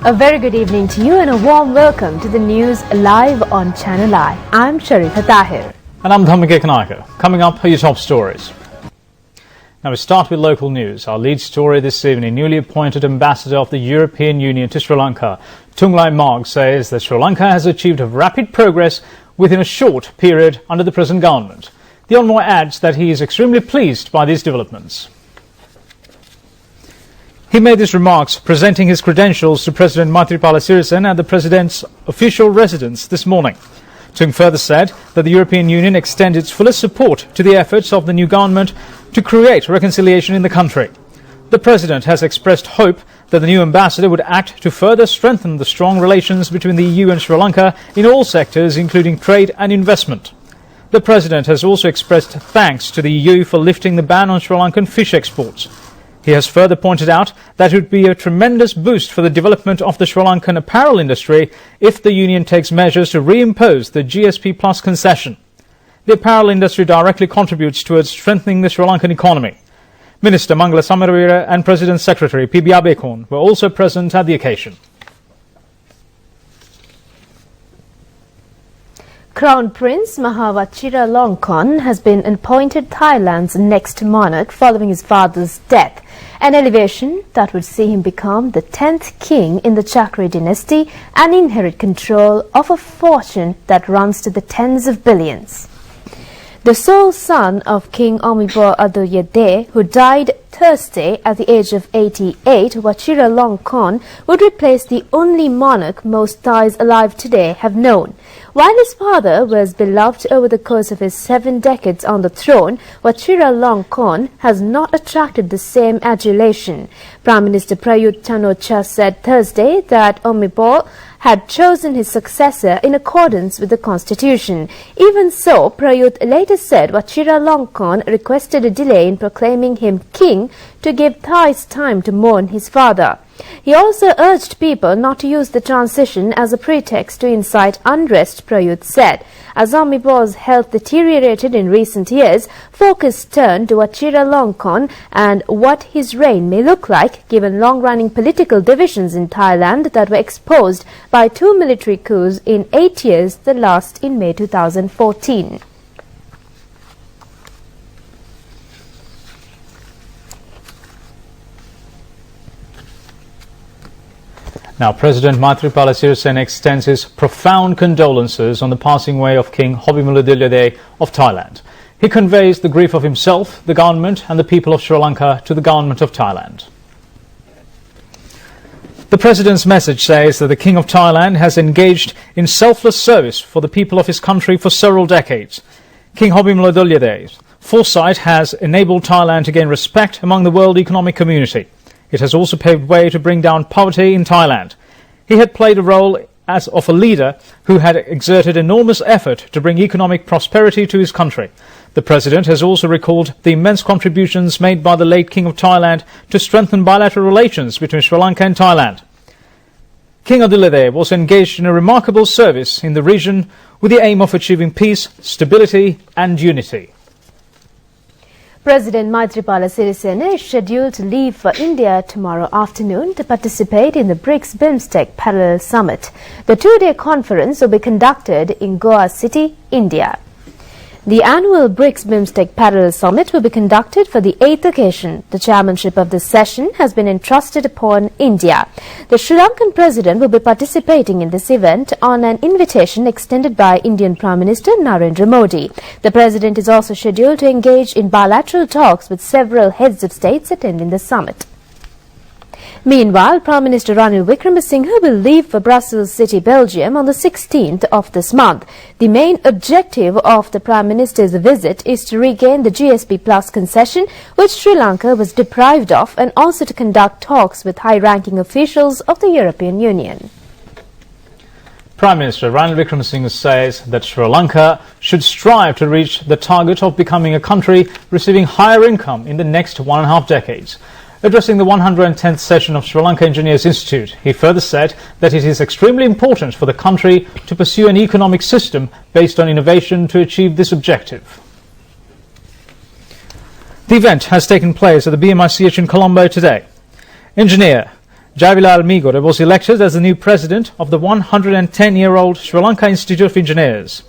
A very good evening to you and a warm welcome to the news live on Channel I. I'm Sharifa Tahir. And I'm Dhammike Kanaka. Coming up are your top stories. Now we start with local news. Our lead story this evening, newly appointed ambassador of the European Union to Sri Lanka, Tunglai Marg, says that Sri Lanka has achieved rapid progress within a short period under the present government. The envoy adds that he is extremely pleased by these developments. He made these remarks presenting his credentials to President Maithripala Sirisena at the President's official residence this morning. Tung further said that the European Union extends its fullest support to the efforts of the new government to create reconciliation in the country. The President has expressed hope that the new ambassador would act to further strengthen the strong relations between the EU and Sri Lanka in all sectors, including trade and investment. The President has also expressed thanks to the EU for lifting the ban on Sri Lankan fish exports. He has further pointed out that it would be a tremendous boost for the development of the Sri Lankan apparel industry if the Union takes measures to reimpose the GSP Plus concession. The apparel industry directly contributes towards strengthening the Sri Lankan economy. Minister Mangala Samaravira and President Secretary P.B. Abekon were also present at the occasion. Crown Prince Maha Vajiralongkorn has been appointed Thailand's next monarch following his father's death, an elevation that would see him become the 10th king in the Chakra dynasty and inherit control of a fortune that runs to the tens of billions. The sole son of King Omibo Adoyede, who died Thursday at the age of 88, Vajiralongkorn would replace the only monarch most Thais alive today have known. While his father was beloved over the course of his 7 decades on the throne, Vajiralongkorn has not attracted the same adulation. Prime Minister Prayut Chan-o-cha said Thursday that Omibo had chosen his successor in accordance with the constitution. Even so, Prayut later said Vajiralongkorn requested a delay in proclaiming him king to give Thais time to mourn his father. He also urged people not to use the transition as a pretext to incite unrest, Prayut said. As Omibo's health deteriorated in recent years, focus turned to Vajiralongkorn and what his reign may look like, given long-running political divisions in Thailand that were exposed by 2 military coups in 8 years, the last in May 2014. Now, President Maithripala Sirisena extends his profound condolences on the passing away of King Hobimala Dilladej of Thailand. He conveys the grief of himself, the government and the people of Sri Lanka to the government of Thailand. The President's message says that the King of Thailand has engaged in selfless service for the people of his country for several decades. King Hobimala Dilladej's foresight has enabled Thailand to gain respect among the world economic community. It has also paved way to bring down poverty in Thailand. He had played a role as of a leader who had exerted enormous effort to bring economic prosperity to his country. The President has also recalled the immense contributions made by the late King of Thailand to strengthen bilateral relations between Sri Lanka and Thailand. King Dilladej was engaged in a remarkable service in the region with the aim of achieving peace, stability and unity. President Maithripala Sirisena is scheduled to leave for India tomorrow afternoon to participate in the BRICS-BIMSTEC Parallel Summit. The 2-day conference will be conducted in Goa City, India. The annual BRICS-BIMSTEC Parallel Summit will be conducted for the 8th occasion. The chairmanship of this session has been entrusted upon India. The Sri Lankan President will be participating in this event on an invitation extended by Indian Prime Minister Narendra Modi. The President is also scheduled to engage in bilateral talks with several heads of states attending the summit. Meanwhile, Prime Minister Ranil Wickremesinghe will leave for Brussels City, Belgium on the 16th of this month. The main objective of the Prime Minister's visit is to regain the GSP Plus concession, which Sri Lanka was deprived of, and also to conduct talks with high-ranking officials of the European Union. Prime Minister Ranil Wickremesinghe says that Sri Lanka should strive to reach the target of becoming a country receiving higher income in the next 1.5 decades. Addressing the 110th session of Sri Lanka Engineers Institute, he further said that it is extremely important for the country to pursue an economic system based on innovation to achieve this objective. The event has taken place at the BMICH in Colombo today. Engineer Jawaharlal Nehru was elected as the new president of the 110-year-old Sri Lanka Institute of Engineers.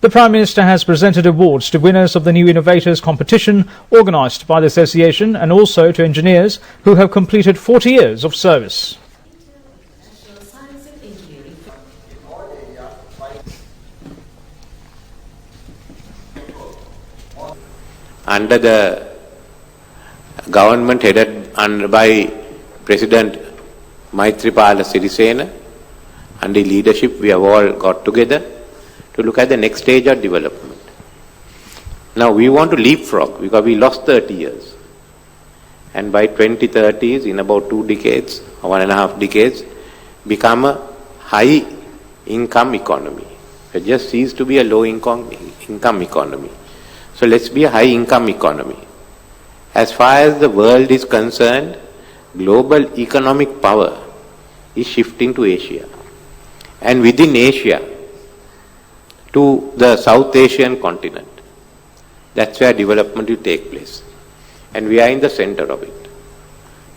The Prime Minister has presented awards to winners of the New Innovators competition organised by the association and also to engineers who have completed 40 years of service. Under the government headed by President Maithripala Sirisena, under leadership we have all got together to look at the next stage of development. Now we want to leapfrog because we lost 30 years. And by 2030s, in about 2 decades, or 1.5 decades, become a high income economy. It just ceased to be a low income economy. So let's be a high income economy. As far as the world is concerned, global economic power is shifting to Asia. And within Asia, to the South Asian continent. That's where development will take place. And we are in the center of it.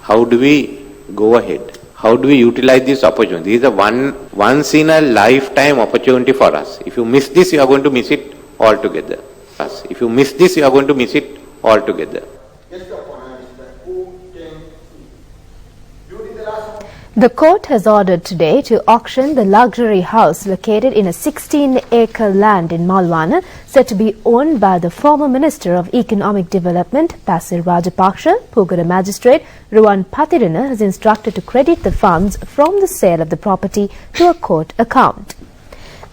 How do we go ahead? How do we utilize this opportunity? This is a once in a lifetime opportunity for us. If you miss this, you are going to miss it altogether. If you miss this, you are going to miss it altogether. The court has ordered today to auction the luxury house located in a 16-acre land in Malwana, said to be owned by the former Minister of Economic Development, Basil Rajapaksa. Pugara Magistrate Ruwan Patirana has instructed to credit the funds from the sale of the property to a court account.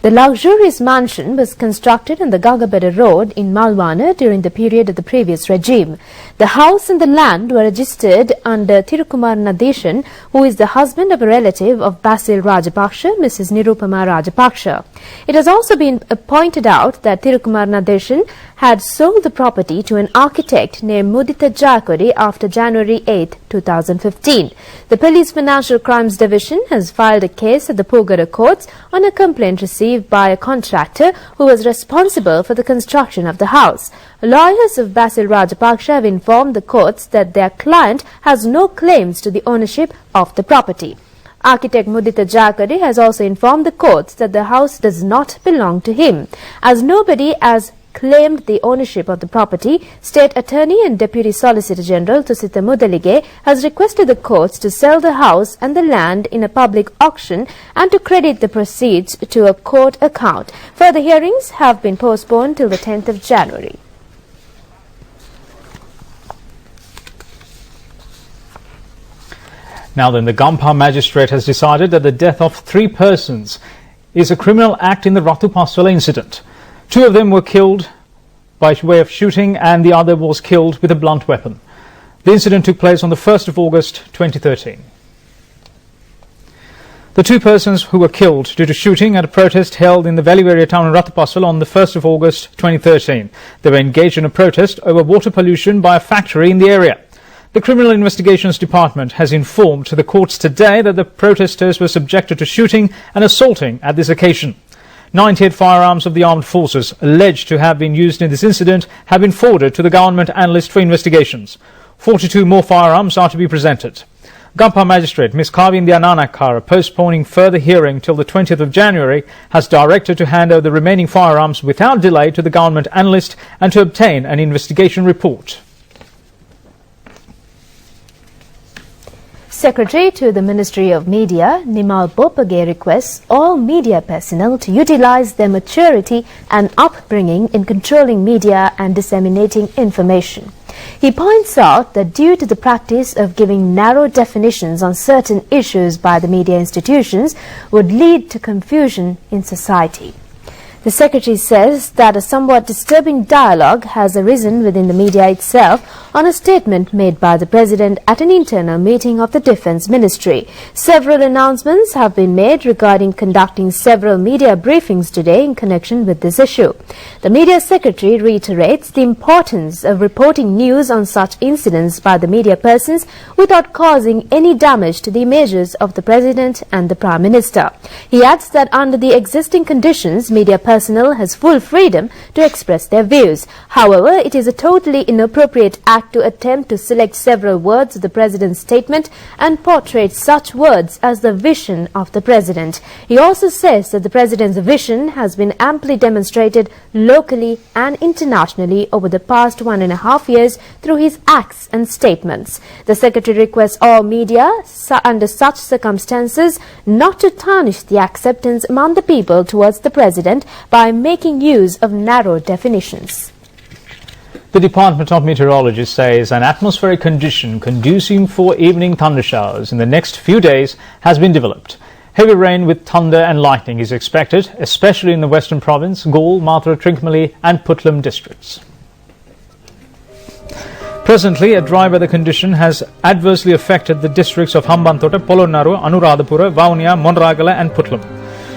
The luxurious mansion was constructed on the Gagabeda Road in Malwana during the period of the previous regime. The house and the land were registered under Thirukumar Nadeshan, who is the husband of a relative of Basil Rajapaksa, Mrs. Nirupama Rajapaksa. It has also been pointed out that Thirukumar Nadeshan had sold the property to an architect named Mudita Jayakodi after January 8, 2015. The Police Financial Crimes Division has filed a case at the Pugara courts on a complaint received by a contractor who was responsible for the construction of the house. Lawyers of Basil Rajapaksa have informed the courts that their client has no claims to the ownership of the property. Architect Mudita Jayakodi has also informed the courts that the house does not belong to him. As nobody has claimed the ownership of the property, State Attorney and Deputy Solicitor General Tusita Mudalige has requested the courts to sell the house and the land in a public auction and to credit the proceeds to a court account. Further hearings have been postponed till the 10th of January. Now then, the Gampha magistrate has decided that the death of 3 persons is a criminal act in the Rupavahini incident. 2 of them were killed by way of shooting and the other was killed with a blunt weapon. The incident took place on the 1st of August 2013. The 2 persons who were killed due to shooting at a protest held in the Value area town in Rupavahini on the 1st of August 2013. They were engaged in a protest over water pollution by a factory in the area. The Criminal Investigations Department has informed the courts today that the protesters were subjected to shooting and assaulting at this occasion. 98 firearms of the armed forces alleged to have been used in this incident have been forwarded to the government analyst for investigations. 42 more firearms are to be presented. Gampha Magistrate Ms. Kavindya Nanakara, postponing further hearing till the 20th of January, has directed to hand over the remaining firearms without delay to the government analyst and to obtain an investigation report. Secretary to the Ministry of Media, Nimal Bopage, requests all media personnel to utilize their maturity and upbringing in controlling media and disseminating information. He points out that due to the practice of giving narrow definitions on certain issues by the media institutions would lead to confusion in society. The Secretary says that a somewhat disturbing dialogue has arisen within the media itself on a statement made by the President at an internal meeting of the Defence Ministry. Several announcements have been made regarding conducting several media briefings today in connection with this issue. The Media Secretary reiterates the importance of reporting news on such incidents by the media persons without causing any damage to the images of the President and the Prime Minister. He adds that under the existing conditions, media persons personnel has full freedom to express their views. However, it is a totally inappropriate act to attempt to select several words of the President's statement and portray such words as the vision of the President. He also says that the President's vision has been amply demonstrated locally and internationally over the past 1.5 years through his acts and statements. The Secretary requests all media, under such circumstances, not to tarnish the acceptance among the people towards the President by making use of narrow definitions. The Department of Meteorology says an atmospheric condition conducive for evening thunder showers in the next few days has been developed. Heavy rain with thunder and lightning is expected, especially in the Western Province, Galle, Mathura, Trincomalee and Puttlam districts. Presently, a dry weather condition has adversely affected the districts of Hambantota, Polonnaruwa, Anuradhapura, Vavuniya, Monragala and Puttlam.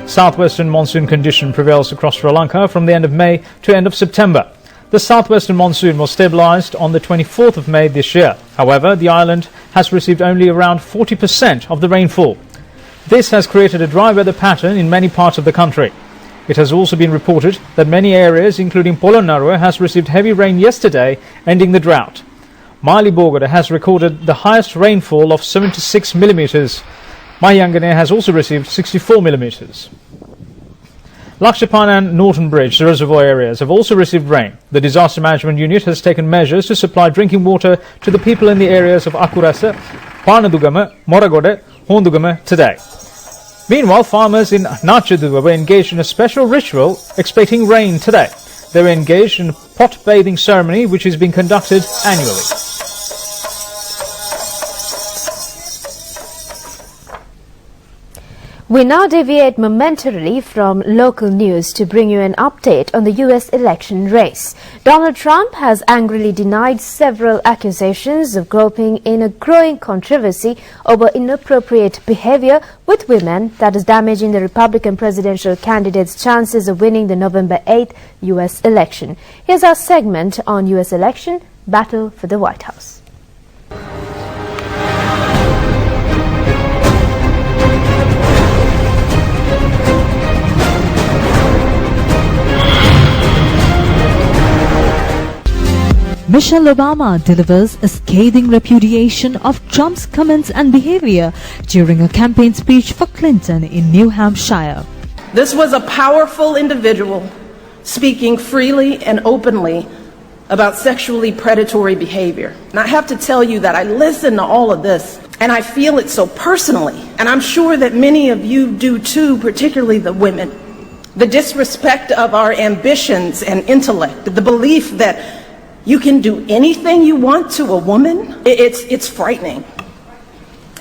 Southwestern monsoon condition prevails across Sri Lanka from the end of May to end of September. The southwestern monsoon was stabilised on the 24th of May this year. However, the island has received only around 40% of the rainfall. This has created a dry weather pattern in many parts of the country. It has also been reported that many areas, including Polonnaruwa, has received heavy rain yesterday, ending the drought. Mali Bogada has recorded the highest rainfall of 76 millimetres. Mahayangane has also received 64 millimetres. Lakshapan and Norton Bridge, the reservoir areas, have also received rain. The Disaster Management Unit has taken measures to supply drinking water to the people in the areas of Akurasa, Panadugama, Moragode, Hondugama today. Meanwhile, farmers in Nachaduwa were engaged in a special ritual expecting rain today. They were engaged in a pot bathing ceremony which is being conducted annually. We now deviate momentarily from local news to bring you an update on the U.S. election race. Donald Trump has angrily denied several accusations of groping in a growing controversy over inappropriate behavior with women that is damaging the Republican presidential candidate's chances of winning the November 8th U.S. election. Here's our segment on U.S. election, Battle for the White House. Michelle Obama delivers a scathing repudiation of Trump's comments and behavior during a campaign speech for Clinton in New Hampshire. This was a powerful individual speaking freely and openly about sexually predatory behavior. And I have to tell you that I listen to all of this and I feel it so personally. And I'm sure that many of you do too, particularly the women. The disrespect of our ambitions and intellect, the belief that you can do anything you want to a woman, it's frightening.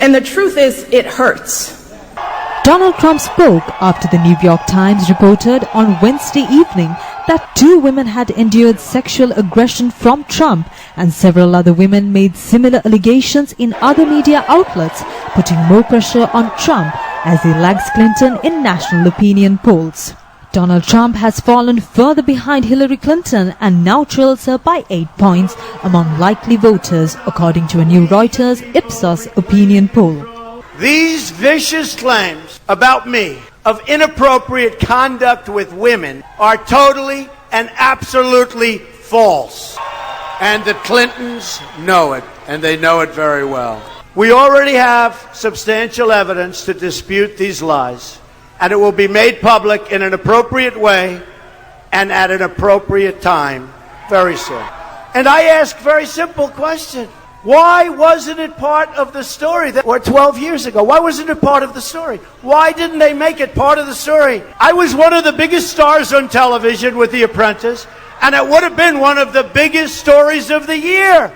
And the truth is, it hurts. Donald Trump spoke after the New York Times reported on Wednesday evening that 2 women had endured sexual aggression from Trump, and several other women made similar allegations in other media outlets, putting more pressure on Trump as he lags Clinton in national opinion polls. Donald Trump has fallen further behind Hillary Clinton and now trails her by 8 points among likely voters, according to a new Reuters Ipsos opinion poll. These vicious claims about me of inappropriate conduct with women are totally and absolutely false. And the Clintons know it, and they know it very well. We already have substantial evidence to dispute these lies, and it will be made public in an appropriate way and at an appropriate time very soon. And I ask a very simple question. Why wasn't it part of the story that were 12 years ago? Why wasn't it part of the story? Why didn't they make it part of the story? I was one of the biggest stars on television with The Apprentice, and it would have been one of the biggest stories of the year.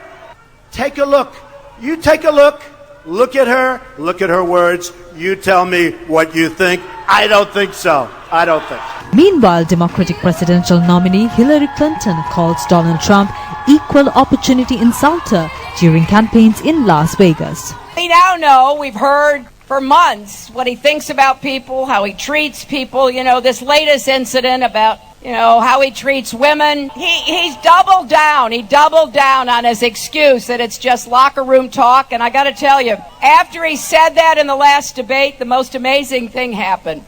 Take a look. You take a look. Look at her words. You tell me what you think. I don't think so. I don't think. Meanwhile, Democratic presidential nominee Hillary Clinton calls Donald Trump equal opportunity insulter during campaigns in Las Vegas. We now know, we've heard for months what he thinks about people, how he treats people. You know, this latest incident about, how he treats women. He's doubled down. He doubled down on his excuse that it's just locker room talk. And I got to tell you, after he said that in the last debate, the most amazing thing happened.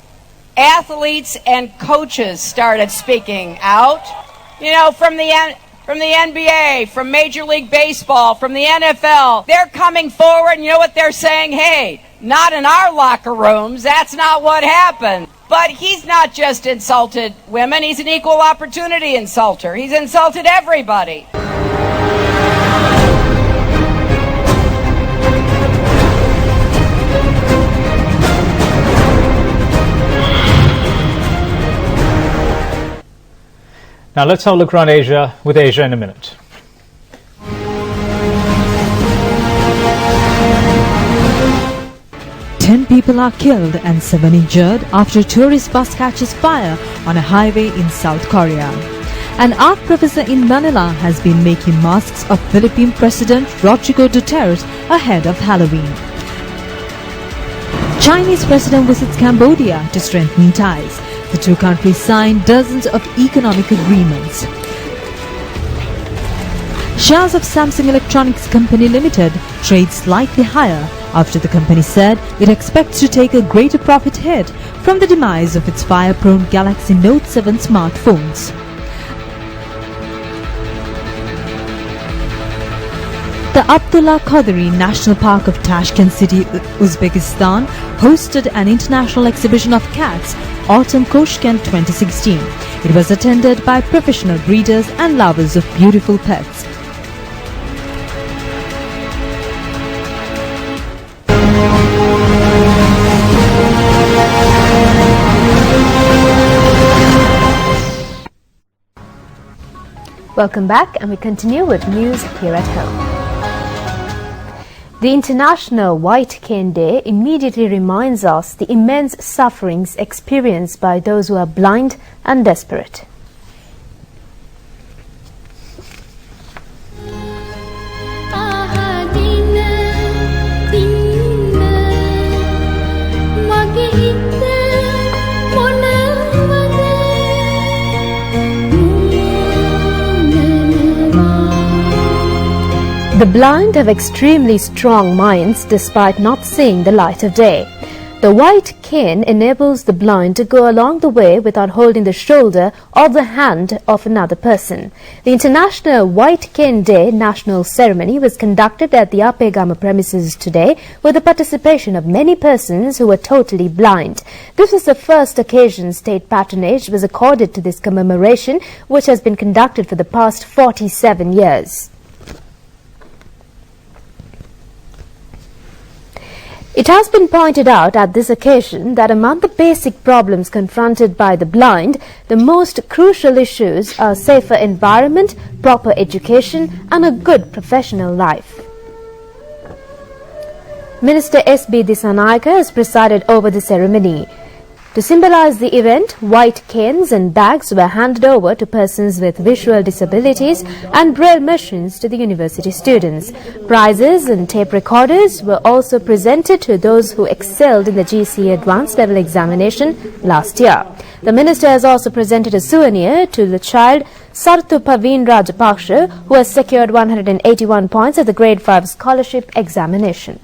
athletes and coaches started speaking out. You know, from the NBA, from Major League Baseball, from the NFL, they're coming forward, and you know what they're saying? Hey, not in our locker rooms. That's not what happened. But he's not just insulted women. He's an equal opportunity insulter. He's insulted everybody. Now let's have a look around Asia with Asia in a minute. Ten people are killed and 7 injured after a tourist bus catches fire on a highway in South Korea. An art professor in Manila has been making masks of Philippine President Rodrigo Duterte ahead of Halloween. Chinese president visits Cambodia to strengthen ties. The two countries signed dozens of economic agreements. Shares of Samsung Electronics Company Limited trade slightly higher after the company said it expects to take a greater profit hit from the demise of its fire-prone Galaxy Note 7 smartphones. The Abdullah Qadri National Park of Tashkent City, Uzbekistan hosted an international exhibition of cats, Autumn Koshkent 2016. It was attended by professional breeders and lovers of beautiful pets. Welcome back, and we continue with news here at home. The International White Cane Day immediately reminds us the immense sufferings experienced by those who are blind and desperate. The blind have extremely strong minds despite not seeing the light of day. The white cane enables the blind to go along the way without holding the shoulder or the hand of another person. The International White Cane Day national ceremony was conducted at the Apegama premises today with the participation of many persons who were totally blind. This was the first occasion state patronage was accorded to this commemoration, which has been conducted for the past 47 years. It has been pointed out at this occasion that among the basic problems confronted by the blind, the most crucial issues are safer environment, proper education and a good professional life. Minister S.B. Dissanayake has presided over the ceremony. To symbolize the event, white canes and bags were handed over to persons with visual disabilities and braille machines to the university students. Prizes and tape recorders were also presented to those who excelled in the GCE Advanced Level examination last year. The minister has also presented a souvenir to the child Sartu Paveen Rajapaksha, who has secured 181 points at the Grade 5 scholarship examination.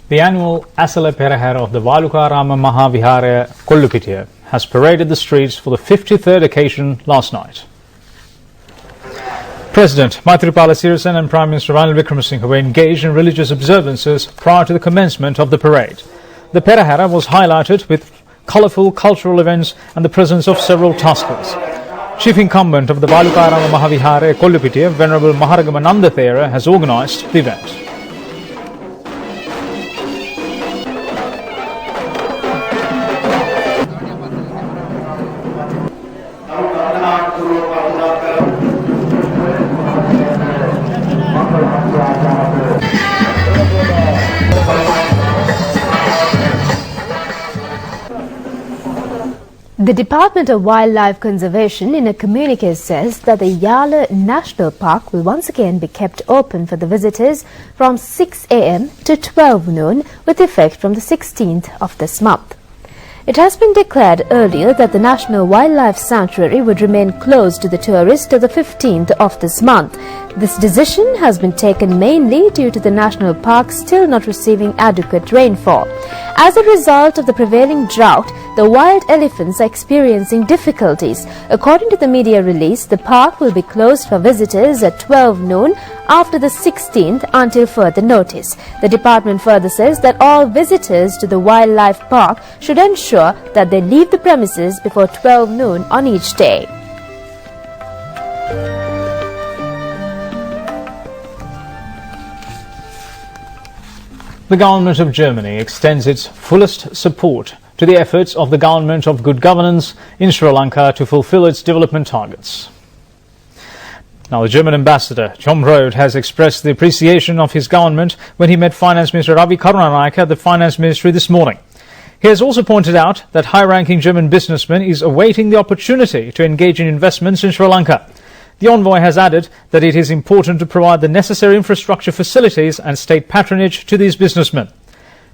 The annual Asala Perahera of the Valukarama Mahavihara Kollupitiya has paraded the streets for the 53rd occasion last night. President Maithripala Sirisena and Prime Minister Ranil Wickremesinghe were engaged in religious observances prior to the commencement of the parade. The Perahera was highlighted with colourful cultural events and the presence of several tuskers. Chief incumbent of the Valukarama Mahavihara Kollupitiya, Venerable Maharagama Nanda Thera, has organised the event. The Department of Wildlife Conservation in a communique says that the Yala National Park will once again be kept open for the visitors from 6 a.m. to 12 noon with effect from the 16th of this month. It has been declared earlier that the National Wildlife Sanctuary would remain closed to the tourists till the 15th of this month. This decision has been taken mainly due to the national park still not receiving adequate rainfall. As a result of the prevailing drought, the wild elephants are experiencing difficulties. According to the media release, the park will be closed for visitors at 12 noon after the 16th until further notice. The department further says that all visitors to the wildlife park should ensure that they leave the premises before 12 noon on each day. The government of Germany extends its fullest support to the efforts of the government of good governance in Sri Lanka to fulfill its development targets. Now, the German ambassador, Tom Roth, has expressed the appreciation of his government when he met Finance Minister Ravi Karunanayake at the Finance Ministry this morning. He has also pointed out that high-ranking German businessman is awaiting the opportunity to engage in investments in Sri Lanka. The envoy has added that it is important to provide the necessary infrastructure facilities and state patronage to these businessmen.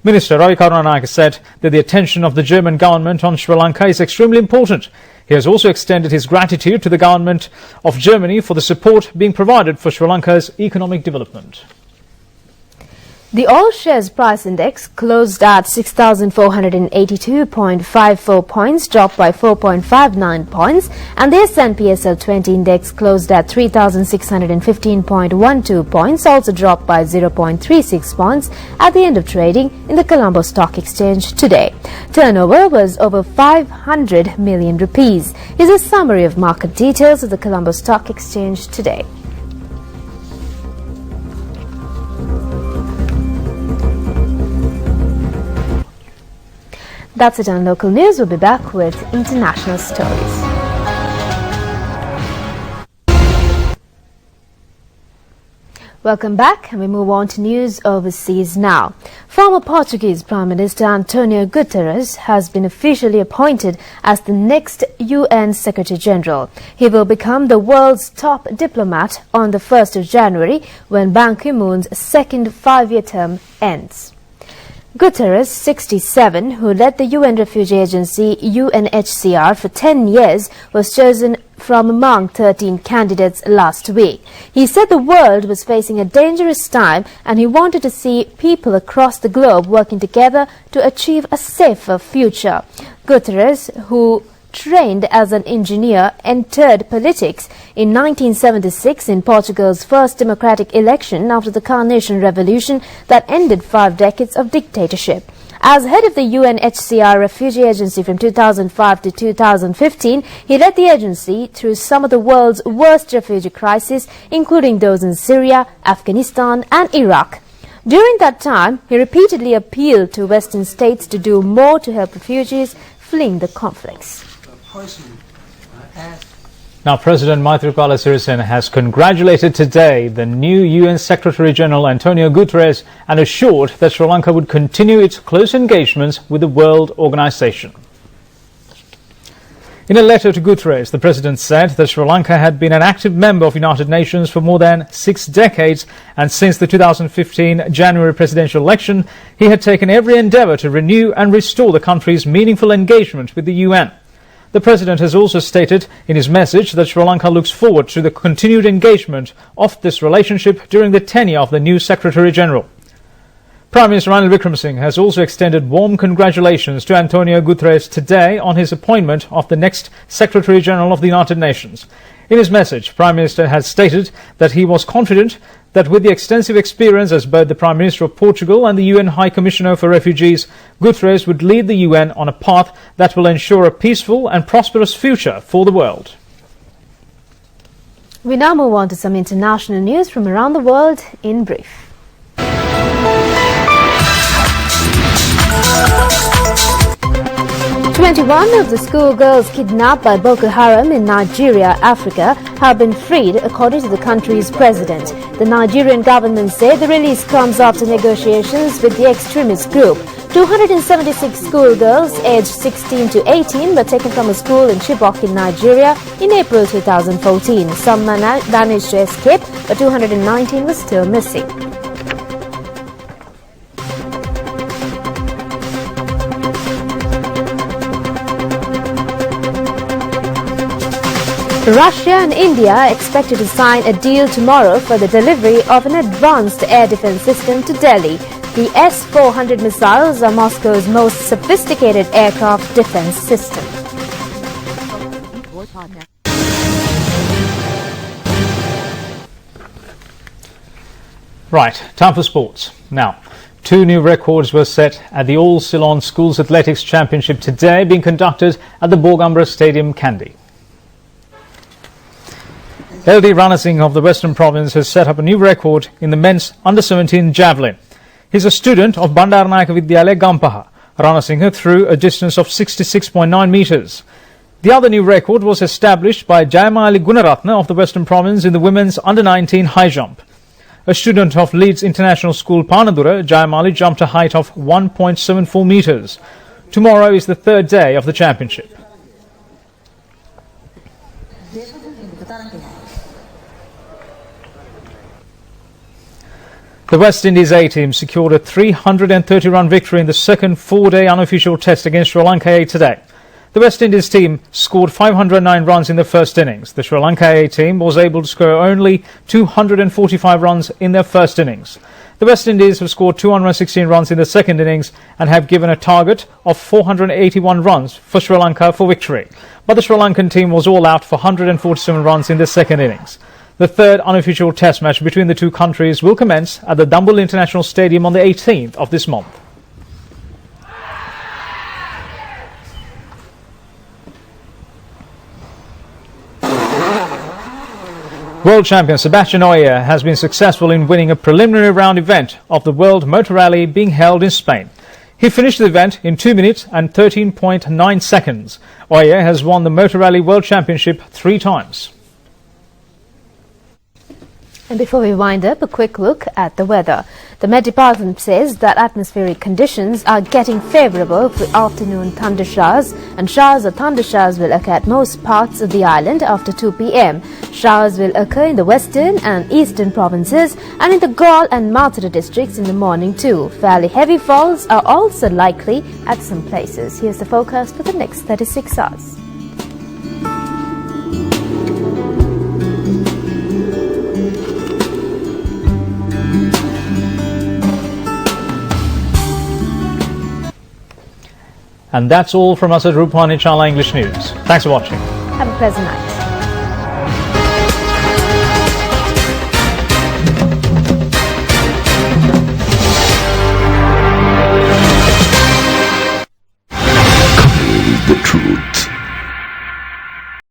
Minister Ravi Karunanayake said that the attention of the German government on Sri Lanka is extremely important. He has also extended his gratitude to the government of Germany for the support being provided for Sri Lanka's economic development. The all shares price index closed at 6,482.54 points, dropped by 4.59 points, and the S&P SL20 index closed at 3,615.12 points, also dropped by 0.36 points at the end of trading in the Colombo Stock Exchange today. Turnover was over 500 million rupees. Here's a summary of market details of the Colombo Stock Exchange today. That's it on local news. We'll be back with international stories. Welcome back, and we move on to news overseas now. Former Portuguese Prime Minister Antonio Guterres has been officially appointed as the next UN Secretary General. He will become the world's top diplomat on the 1st of January when Ban Ki-moon's second 5-year term ends. Guterres, 67, who led the UN Refugee Agency UNHCR for 10 years, was chosen from among 13 candidates last week. He said the world was facing a dangerous time and he wanted to see people across the globe working together to achieve a safer future. Guterres, who trained as an engineer, entered politics in 1976 in Portugal's first democratic election after the Carnation Revolution that ended 5 decades of dictatorship. As head of the UNHCR Refugee Agency from 2005 to 2015, he led the agency through some of the world's worst refugee crises, including those in Syria, Afghanistan and Iraq. During that time, he repeatedly appealed to Western states to do more to help refugees fleeing the conflicts. Now, President Maithripala Sirisena has congratulated today the new UN Secretary-General Antonio Guterres and assured that Sri Lanka would continue its close engagements with the World Organization. In a letter to Guterres, the President said that Sri Lanka had been an active member of the United Nations for more than 6 decades, and since the 2015 January presidential election, he had taken every endeavour to renew and restore the country's meaningful engagement with the UN. The President has also stated in his message that Sri Lanka looks forward to the continued engagement of this relationship during the tenure of the new Secretary-General. Prime Minister Ranil Wickremesinghe has also extended warm congratulations to Antonio Guterres today on his appointment of the next Secretary-General of the United Nations. In his message, Prime Minister has stated that he was confident that with the extensive experience as both the Prime Minister of Portugal and the UN High Commissioner for Refugees, Guterres would lead the UN on a path that will ensure a peaceful and prosperous future for the world. We now move on to some international news from around the world in brief. 21 of the schoolgirls kidnapped by Boko Haram in Nigeria, Africa, have been freed, according to the country's president. The Nigerian government said the release comes after negotiations with the extremist group. 276 schoolgirls aged 16 to 18 were taken from a school in Chibok in Nigeria in April 2014. Some managed to escape, but 219 were still missing. Russia and India are expected to sign a deal tomorrow for the delivery of an advanced air defense system to Delhi. The S-400 missiles are Moscow's most sophisticated aircraft defense system. Right, time for sports. Now, 2 new records were set at the All Ceylon Schools Athletics Championship today, being conducted at the Borgambra Stadium, Kandy. LD Runner Singh of the Western Province has set up a new record in the men's under-17 javelin. He's a student of Bandaranayaka Vidyalaya, Gampaha. Rana Singh threw a distance of 66.9 metres. The other new record was established by Jayamali Gunaratna of the Western Province in the women's under-19 high jump. A student of Leeds International School, Panadura, Jayamali jumped a height of 1.74 metres. Tomorrow is the 3rd day of the championship. The West Indies A team secured a 330-run victory in the second 4-day unofficial test against Sri Lanka A today. The West Indies team scored 509 runs in the first innings. The Sri Lanka A team was able to score only 245 runs in their first innings. The West Indies have scored 216 runs in the second innings and have given a target of 481 runs for Sri Lanka for victory. But the Sri Lankan team was all out for 147 runs in the second innings. The third unofficial test match between the two countries will commence at the Dambul International Stadium on the 18th of this month. World champion Sebastian Ogier has been successful in winning a preliminary round event of the World Motor Rally being held in Spain. He finished the event in 2 minutes and 13.9 seconds. Ogier has won the Motor Rally World Championship 3 times. And before we wind up, a quick look at the weather. The Met Department says that atmospheric conditions are getting favourable for afternoon thunder showers, and showers or thunder showers will occur at most parts of the island after 2 p.m. Showers will occur in the western and eastern provinces and in the Galle and Mathura districts in the morning too. Fairly heavy falls are also likely at some places. Here's the forecast for the next 36 hours. And that's all from us at Rupavahini Channel English News. Thanks for watching. Have a pleasant night.